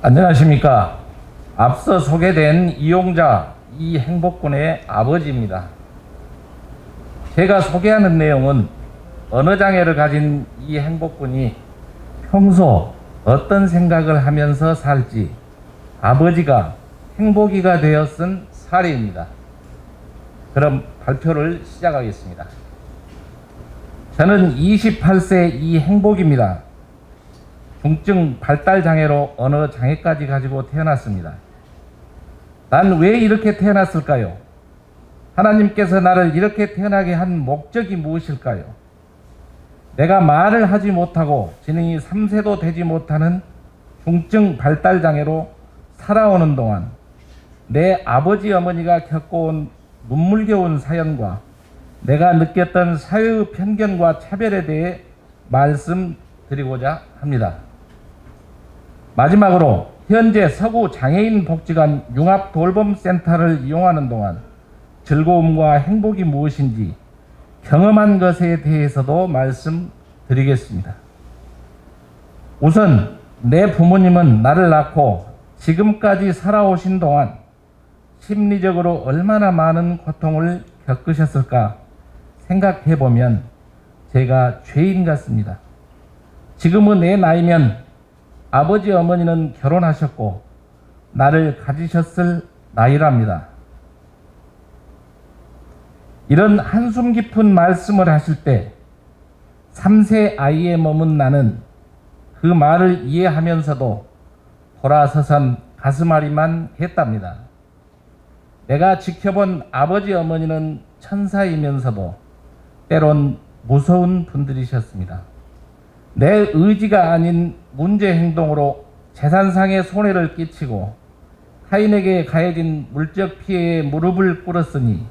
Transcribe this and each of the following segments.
안녕하십니까. 앞서 소개된 이용자 이행복군의 아버지입니다. 제가 소개하는 내용은 언어장애를 가진 이행복군이 평소 어떤 생각을 하면서 살지 아버지가 행복이가 되어 쓴 사례입니다. 그럼 발표를 시작하겠습니다. 저는 28세 이행복입니다. 중증 발달장애로 언어장애까지 가지고 태어났습니다. 난 왜 이렇게 태어났을까요? 하나님께서 나를 이렇게 태어나게 한 목적이 무엇일까요? 내가 말을 하지 못하고 지능이 3세도 되지 못하는 중증 발달장애로 살아오는 동안 내 아버지 어머니가 겪어온 눈물겨운 사연과 내가 느꼈던 사회의 편견과 차별에 대해 말씀드리고자 합니다. 마지막으로 현재 서구 장애인 복지관 융합 돌봄센터를 이용하는 동안 즐거움과 행복이 무엇인지 경험한 것에 대해서도 말씀드리겠습니다. 우선 내 부모님은 나를 낳고 지금까지 살아오신 동안 심리적으로 얼마나 많은 고통을 겪으셨을까 생각해 보면 제가 죄인 같습니다. 지금은 내 나이면 아버지 어머니는 결혼하셨고 나를 가지셨을 나이랍니다. 이런 한숨 깊은 말씀을 하실 때 3세 아이에 머문 나는 그 말을 이해하면서도 돌아서선 가슴앓이만 했답니다. 내가 지켜본 아버지 어머니는 천사이면서도 때론 무서운 분들이셨습니다. 내 의지가 아닌 문제 행동으로 재산상의 손해를 끼치고 타인에게 가해진 물적 피해에 무릎을 꿇었으니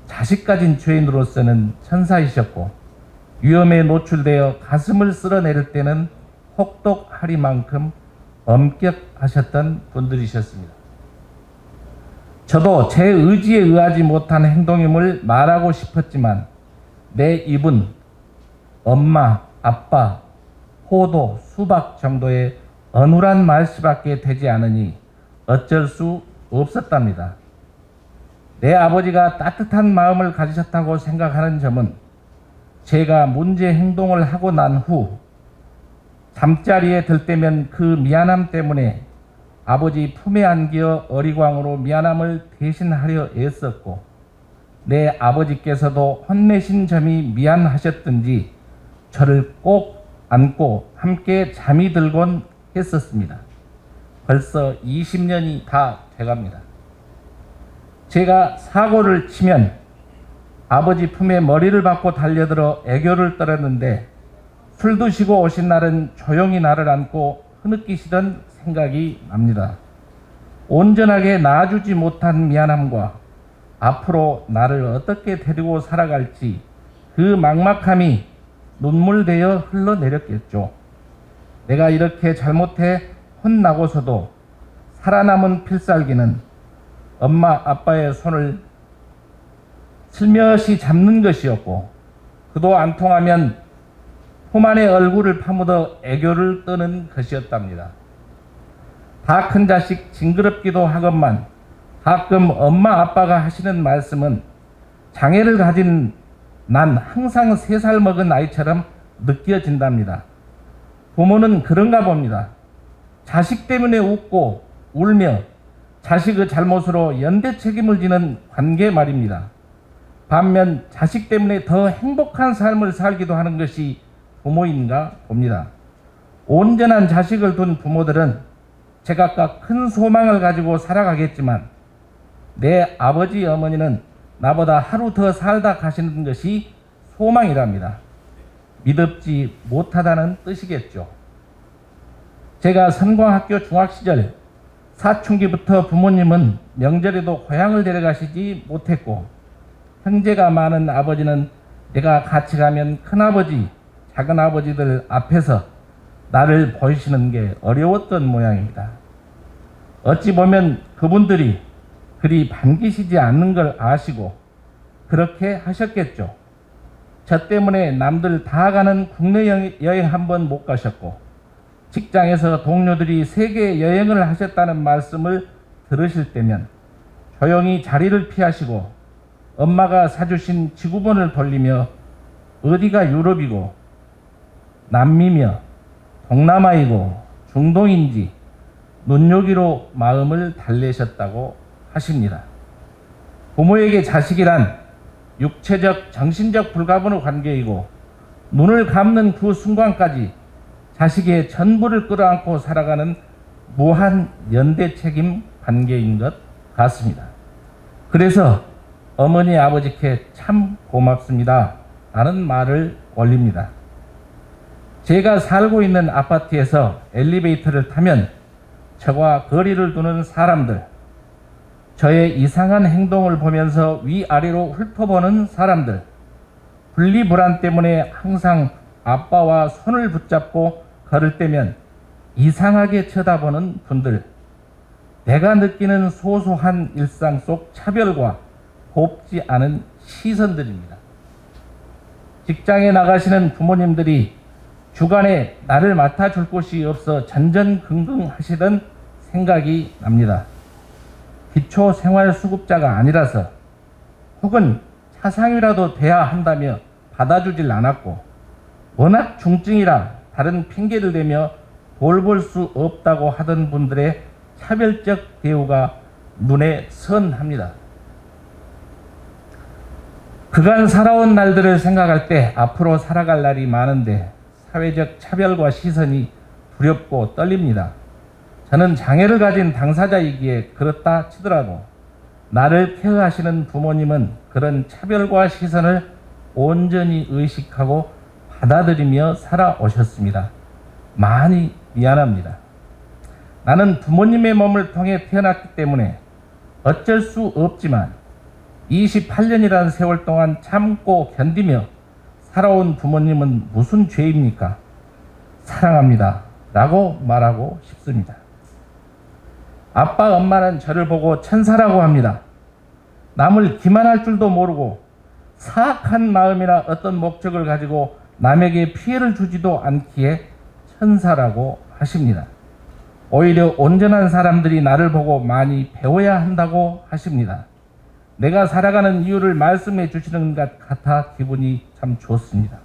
자식 가진 죄인으로서는 천사이셨고 위험에 노출되어 가슴을 쓸어내릴 때는 혹독하리만큼 엄격하셨던 분들이셨습니다. 저도 제 의지에 의하지 못한 행동임을 말하고 싶었지만 내 입은 엄마, 아빠, 포도, 수박 정도의 어눌한 말씨밖에 되지 않으니 어쩔 수 없었답니다. 내 아버지가 따뜻한 마음을 가지셨다고 생각하는 점은 제가 문제 행동을 하고 난 후 잠자리에 들 때면 그 미안함 때문에 아버지 품에 안겨 어리광으로 미안함을 대신하려 애썼고 내 아버지께서도 혼내신 점이 미안하셨든지 저를 꼭 안고 함께 잠이 들곤 했었습니다. 벌써 20년이 다 돼갑니다. 제가 사고를 치면 아버지 품에 머리를 박고 달려들어 애교를 떨었는데 술 드시고 오신 날은 조용히 나를 안고 흐느끼시던 생각이 납니다. 온전하게 낳아주지 못한 미안함과 앞으로 나를 어떻게 데리고 살아갈지 그 막막함이 눈물되어 흘러내렸겠죠. 내가 이렇게 잘못해 혼나고서도 살아남은 필살기는 엄마 아빠의 손을 슬며시 잡는 것이었고 그도 안 통하면 품 안에 얼굴을 파묻어 애교를 떠는 것이었답니다. 다 큰 자식 징그럽기도 하건만 가끔 엄마 아빠가 하시는 말씀은 장애를 가진 난 항상 3살 먹은 아이처럼 느껴진답니다. 부모는 그런가 봅니다. 자식 때문에 웃고 울며 자식의 잘못으로 연대 책임을 지는 관계 말입니다. 반면 자식 때문에 더 행복한 삶을 살기도 하는 것이 부모인가 봅니다. 온전한 자식을 둔 부모들은 제각각 큰 소망을 가지고 살아가겠지만 내 아버지 어머니는 나보다 하루 더 살다 가시는 것이 소망이랍니다. 믿음지 못하다는 뜻이겠죠. 제가 선광학교 중학시절 사춘기부터 부모님은 명절에도 고향을 데려가시지 못했고 형제가 많은 아버지는 내가 같이 가면 큰아버지, 작은아버지들 앞에서 나를 보이시는 게 어려웠던 모양입니다. 어찌 보면 그분들이 그리 반기시지 않는 걸 아시고 그렇게 하셨겠죠. 저 때문에 남들 다 가는 국내 여행 한 번 못 가셨고 직장에서 동료들이 세계 여행을 하셨다는 말씀을 들으실 때면 조용히 자리를 피하시고 엄마가 사주신 지구본을 돌리며 어디가 유럽이고 남미며 동남아이고 중동인지 눈요기로 마음을 달래셨다고 하십니다. 부모에게 자식이란 육체적, 정신적 불가분의 관계이고 눈을 감는 그 순간까지 자식의 전부를 끌어안고 살아가는 무한 연대 책임 관계인 것 같습니다. 그래서 어머니 아버지께 참 고맙습니다 라는 말을 올립니다. 제가 살고 있는 아파트에서 엘리베이터를 타면 저와 거리를 두는 사람들, 저의 이상한 행동을 보면서 위아래로 훑어보는 사람들, 분리불안 때문에 항상 아빠와 손을 붙잡고 걸을 때면 이상하게 쳐다보는 분들, 내가 느끼는 소소한 일상 속 차별과 곱지 않은 시선들입니다. 직장에 나가시는 부모님들이 주간에 나를 맡아줄 곳이 없어 전전긍긍하시던 생각이 납니다. 기초생활수급자가 아니라서 혹은 차상이라도 돼야 한다며 받아주질 않았고 워낙 중증이라 다른 핑계를 대며 돌볼 수 없다고 하던 분들의 차별적 대우가 눈에 선합니다. 그간 살아온 날들을 생각할 때 앞으로 살아갈 날이 많은데 사회적 차별과 시선이 두렵고 떨립니다. 저는 장애를 가진 당사자이기에 그렇다 치더라도 나를 케어하시는 부모님은 그런 차별과 시선을 온전히 의식하고 받아들이며 살아오셨습니다. 많이 미안합니다. 나는 부모님의 몸을 통해 태어났기 때문에 어쩔 수 없지만 28년이라는 세월 동안 참고 견디며 살아온 부모님은 무슨 죄입니까? 사랑합니다 라고 말하고 싶습니다. 아빠 엄마는 저를 보고 천사라고 합니다. 남을 기만할 줄도 모르고 사악한 마음이나 어떤 목적을 가지고 남에게 피해를 주지도 않기에 천사라고 하십니다. 오히려 온전한 사람들이 나를 보고 많이 배워야 한다고 하십니다. 내가 살아가는 이유를 말씀해 주시는 것 같아 기분이 참 좋습니다.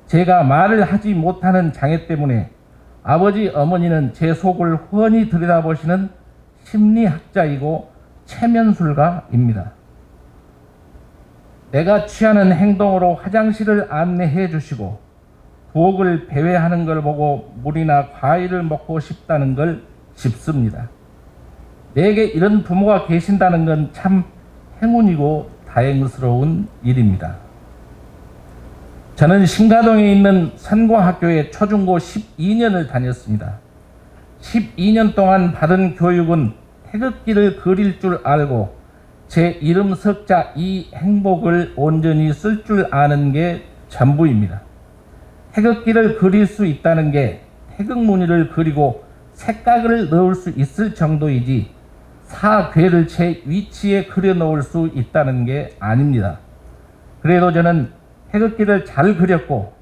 제가 말을 하지 못하는 장애 때문에 아버지 어머니는 제 속을 훤히 들여다보시는 심리학자이고 체면술가입니다. 내가 취하는 행동으로 화장실을 안내해 주시고 부엌을 배회하는 걸 보고 물이나 과일을 먹고 싶다는 걸 싶습니다. 내게 이런 부모가 계신다는 건 참 행운이고 다행스러운 일입니다. 저는 신가동에 있는 선공학교에 초중고 12년을 다녔습니다. 12년 동안 받은 교육은 태극기를 그릴 줄 알고 제 이름 석자 이 행복을 온전히 쓸 줄 아는 게 전부입니다. 태극기를 그릴 수 있다는 게 태극무늬를 그리고 색깔을 넣을 수 있을 정도이지 사괴를 제 위치에 그려놓을 수 있다는 게 아닙니다. 그래도 저는 태극기를 잘 그렸고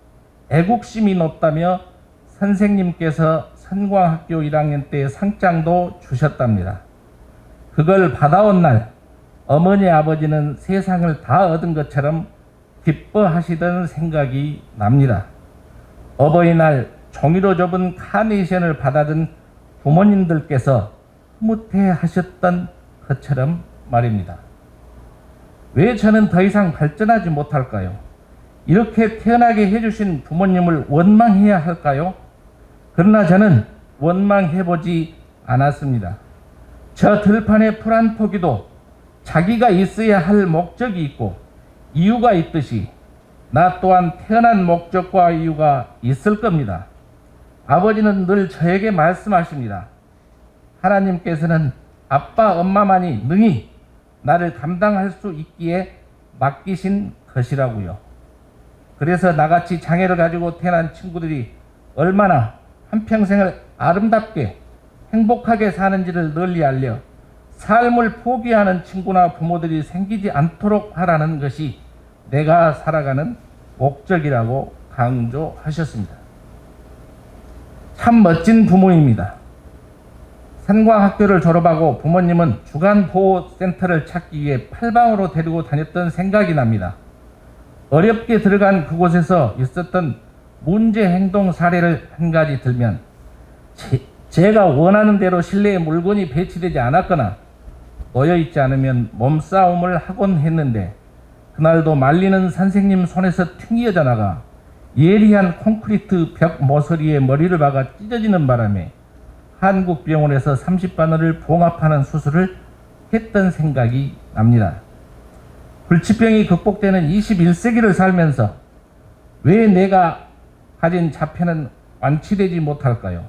애국심이 높다며 선생님께서 선광학교 1학년 때 상장도 주셨답니다. 그걸 받아온 날 어머니 아버지는 세상을 다 얻은 것처럼 기뻐하시던 생각이 납니다. 어버이날 종이로 접은 카네이션을 받아든 부모님들께서 흐뭇해 하셨던 것처럼 말입니다. 왜 저는 더 이상 발전하지 못할까요? 이렇게 태어나게 해주신 부모님을 원망해야 할까요? 그러나 저는 원망해보지 않았습니다. 저 들판의 풀 한 포기도 자기가 있어야 할 목적이 있고 이유가 있듯이 나 또한 태어난 목적과 이유가 있을 겁니다. 아버지는 늘 저에게 말씀하십니다. 하나님께서는 아빠 엄마만이 능히 나를 감당할 수 있기에 맡기신 것이라고요. 그래서 나같이 장애를 가지고 태어난 친구들이 얼마나 한평생을 아름답게 행복하게 사는지를 널리 알려 삶을 포기하는 친구나 부모들이 생기지 않도록 하라는 것이 내가 살아가는 목적이라고 강조하셨습니다. 참 멋진 부모입니다. 산광학교를 졸업하고 부모님은 주간보호센터를 찾기 위해 팔방으로 데리고 다녔던 생각이 납니다. 어렵게 들어간 그곳에서 있었던 문제 행동 사례를 한 가지 들면, 제가 원하는 대로 실내에 물건이 배치되지 않았거나 놓여있지 않으면 몸싸움을 하곤 했는데, 그날도 말리는 선생님 손에서 튕겨져 나가 예리한 콘크리트 벽 모서리에 머리를 박아 찢어지는 바람에 한국병원에서 30바늘을 봉합하는 수술을 했던 생각이 납니다. 불치병이 극복되는 21세기를 살면서 왜 내가 가진 자폐는 완치되지 못할까요?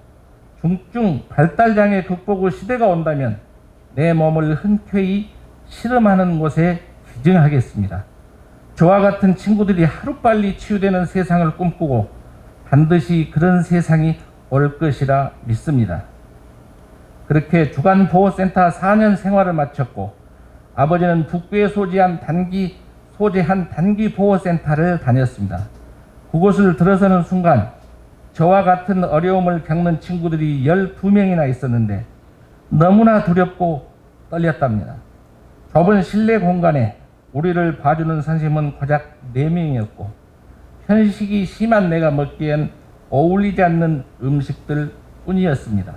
중증 발달장애 극복 후 시대가 온다면 내 몸을 흔쾌히 실험하는 곳에 기증하겠습니다. 저와 같은 친구들이 하루빨리 치유되는 세상을 꿈꾸고 반드시 그런 세상이 올 것이라 믿습니다. 그렇게 주간보호센터 4년 생활을 마쳤고 아버지는 북부에 소재한 단기 보호센터를 다녔습니다. 그곳을 들어서는 순간 저와 같은 어려움을 겪는 친구들이 12명이나 있었는데 너무나 두렵고 떨렸답니다. 좁은 실내 공간에 우리를 봐주는 선생님은 고작 4명이었고 편식이 심한 내가 먹기엔 어울리지 않는 음식들 뿐이었습니다.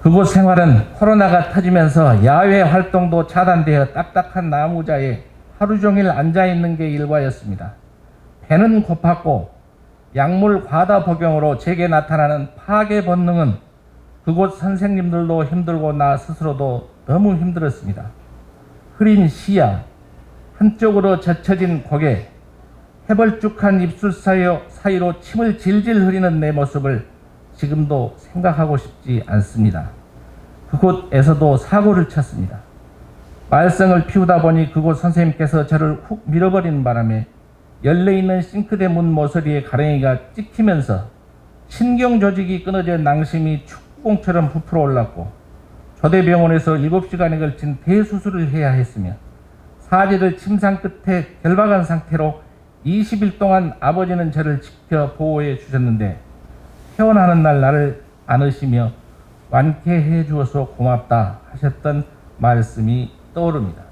그곳 생활은 코로나가 터지면서 야외 활동도 차단되어 딱딱한 나무자에 하루 종일 앉아있는 게 일과였습니다. 배는 고팠고 약물 과다 복용으로 제게 나타나는 파괴 본능은 그곳 선생님들도 힘들고 나 스스로도 너무 힘들었습니다. 흐린 시야, 한쪽으로 젖혀진 고개, 해벌쭉한 입술 사이로 침을 질질 흐리는 내 모습을 지금도 생각하고 싶지 않습니다. 그곳에서도 사고를 쳤습니다. 말썽을 피우다 보니 그곳 선생님께서 저를 훅 밀어버리는 바람에 열려있는 싱크대 문 모서리에 가랭이가 찍히면서 신경 조직이 끊어져 낭심이 축구공처럼 부풀어 올랐고 조대병원에서 7시간에 걸친 대수술을 해야 했으며 사지를 침상 끝에 결박한 상태로 20일 동안 아버지는 저를 지켜 보호해 주셨는데 퇴원하는 날 나를 안으시며 완쾌해 주어서 고맙다 하셨던 말씀이 떠오릅니다.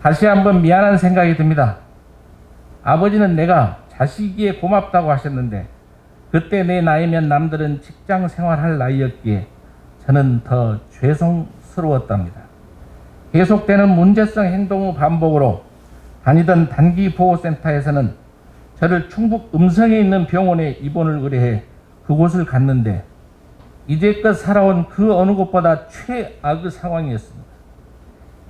다시 한번 미안한 생각이 듭니다. 아버지는 내가 자식이기에 고맙다고 하셨는데 그때 내 나이면 남들은 직장 생활할 나이였기에 저는 더 죄송스러웠답니다. 계속되는 문제성 행동 후 반복으로 다니던 단기보호센터에서는 저를 충북 음성에 있는 병원에 입원을 의뢰해 그곳을 갔는데 이제껏 살아온 그 어느 곳보다 최악의 상황이었습니다.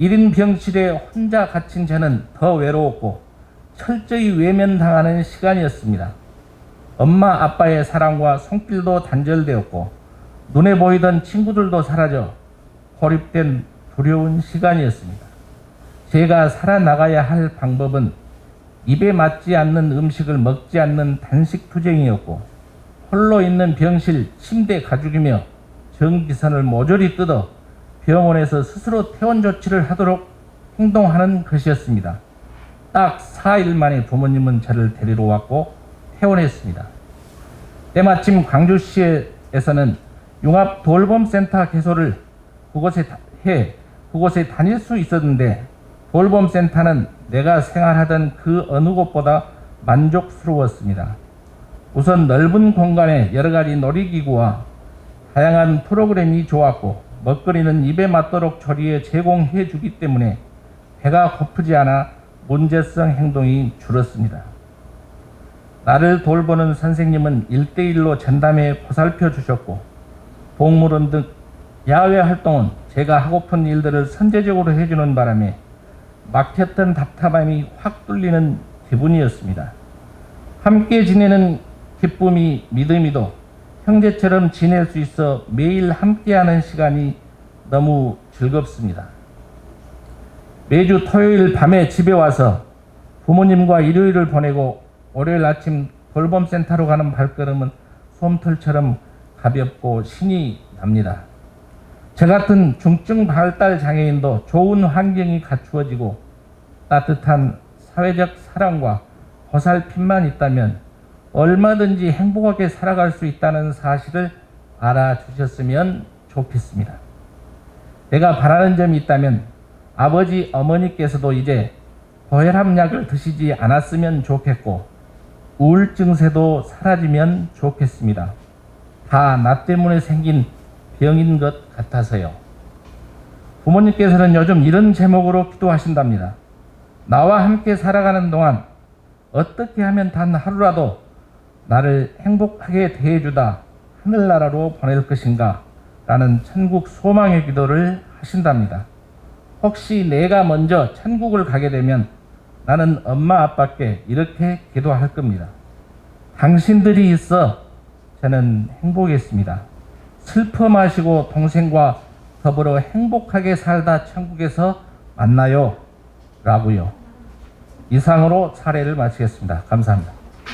1인 병실에 혼자 갇힌 저는 더 외로웠고 철저히 외면당하는 시간이었습니다. 엄마 아빠의 사랑과 손길도 단절되었고 눈에 보이던 친구들도 사라져 고립된 두려운 시간이었습니다. 제가 살아나가야 할 방법은 입에 맞지 않는 음식을 먹지 않는 단식 투쟁이었고 홀로 있는 병실 침대 가죽이며 전기선을 모조리 뜯어 병원에서 스스로 퇴원 조치를 하도록 행동하는 것이었습니다. 딱 4일 만에 부모님은 저를 데리러 왔고 퇴원했습니다. 때마침 광주시에서는 융합 돌봄센터 개소를 그곳에 다닐 수 있었는데 돌봄센터는 내가 생활하던 그 어느 곳보다 만족스러웠습니다. 우선 넓은 공간에 여러 가지 놀이기구와 다양한 프로그램이 좋았고 먹거리는 입에 맞도록 조리해 제공해 주기 때문에 배가 고프지 않아 문제성 행동이 줄었습니다. 나를 돌보는 선생님은 1대1로 전담해 보살펴 주셨고 동물원 등 야외 활동은 제가 하고픈 일들을 선제적으로 해주는 바람에 막혔던 답답함이 확 뚫리는 기분이었습니다. 함께 지내는 기쁨이 믿음이도 형제처럼 지낼 수 있어 매일 함께하는 시간이 너무 즐겁습니다. 매주 토요일 밤에 집에 와서 부모님과 일요일을 보내고 월요일 아침 돌봄센터로 가는 발걸음은 솜털처럼 가볍고 신이 납니다. 저 같은 중증 발달 장애인도 좋은 환경이 갖추어지고 따뜻한 사회적 사랑과 보살핌만 있다면 얼마든지 행복하게 살아갈 수 있다는 사실을 알아주셨으면 좋겠습니다. 내가 바라는 점이 있다면 아버지, 어머니께서도 이제 고혈압약을 드시지 않았으면 좋겠고 우울증세도 사라지면 좋겠습니다. 다 나 때문에 생긴 병인 것 같아서요. 부모님께서는 요즘 이런 제목으로 기도하신답니다. 나와 함께 살아가는 동안 어떻게 하면 단 하루라도 나를 행복하게 대해주다 하늘나라로 보낼 것인가 라는 천국 소망의 기도를 하신답니다. 혹시 내가 먼저 천국을 가게 되면 나는 엄마 아빠께 이렇게 기도할 겁니다. 당신들이 있어 저는 행복했습니다. 슬퍼 마시고 동생과 더불어 행복하게 살다 천국에서 만나요 라고요. 이상으로 사례를 마치겠습니다. 감사합니다.